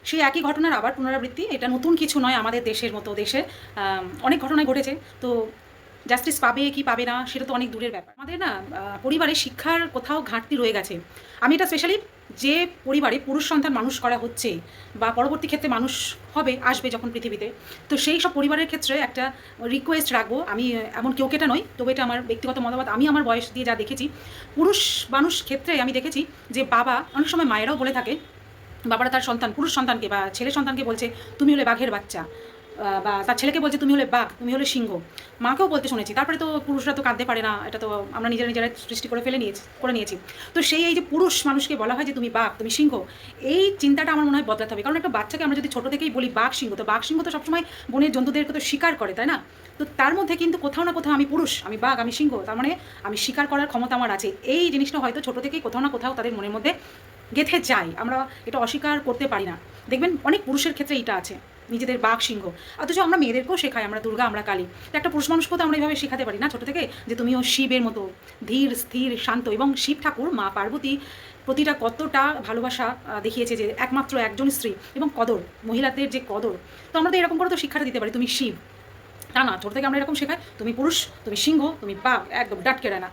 সেই একই ঘটনার আবার পুনরাবৃত্তি। এটা নতুন কিছু নয়, আমাদের দেশের মতো দেশে অনেক ঘটনাই ঘটেছে। তো জাস্টিস পাবে কি পাবে না সেটা তো অনেক দূরের ব্যাপার। আমাদের না পরিবারে শিক্ষার কোথাও ঘাটতি রয়ে গেছে। আমি এটা স্পেশালি যে পরিবারে পুরুষ সন্তান মানুষ করা হচ্ছে বা পরবর্তী ক্ষেত্রে মানুষ হবে আসবে যখন পৃথিবীতে, তো সেই সব পরিবারের ক্ষেত্রে একটা রিকোয়েস্ট রাখবো। আমি এমন কেউ কেটা নই, তবে এটা আমার ব্যক্তিগত মতামত। আমি আমার বয়স দিয়ে যা দেখেছি, পুরুষ মানুষ ক্ষেত্রে আমি দেখেছি যে বাবা অনেক সময় মায়েরাও বলে থাকে, বাবারা তার সন্তান পুরুষ সন্তানকে বা ছেলে সন্তানকে বলছে তুমি হলে বাঘের বাচ্চা, বা তার ছেলেকে বলছে তুমি হলে বাঘ, তুমি হলে সিংহ। মাকেও বলতে শুনেছি। তারপরে তো পুরুষরা তো কাঁদতে পারে না, এটা তো আমরা নিজেরা সৃষ্টি করে নিয়েছি। তো সেই এই যে পুরুষ মানুষকে বলা হয় যে তুমি বাঘ, তুমি সিংহ, এই চিন্তাটা আমার মনে হয় বদলাতে হবে। কারণ একটা বাচ্চাকে আমরা যদি ছোটো থেকেই বলি বাঘ সিংহ, তো বাঘ সিংহ তো সবসময় বনের জন্তুদেরকে তো শিকার করে, তাই না? তো তার মধ্যে কিন্তু কোথাও না কোথাও আমি পুরুষ, আমি বাঘ, আমি সিংহ, তার মানে আমি শিকার করার ক্ষমতা আমার আছে। এই জিনিসটা হয়তো ছোটো থেকেই কোথাও না কোথাও তাদের মনের মধ্যে গেঁথে যায়, আমরা এটা অস্বীকার করতে পারি না। দেখবেন অনেক পুরুষের ক্ষেত্রে এটা আছে, নিজেদের বাঘ সিংহ। অথচ আমরা মেয়েদেরকেও শেখাই, আমরা দুর্গা, আমরা কালী। তো একটা পুরুষ মানুষকেও তো আমরা এইভাবে শেখাতে পারি না ছোটো থেকে, যে তুমিও শিবের মতো ধীর স্থির শান্ত। এবং শিব ঠাকুর মা পার্বতী প্রতিটা কতটা ভালোবাসা দেখিয়েছে, যে একমাত্র একজন স্ত্রী এবং কদর, মহিলাদের যে কদর। তো আমরা তো এরকম করে তো শিক্ষাটা দিতে পারি, তুমি শিব। তা না, ছোটো থেকে আমরা এরকম শেখাই তুমি পুরুষ, তুমি সিংহ, তুমি বাঘ, একদম ডাটকেরা না।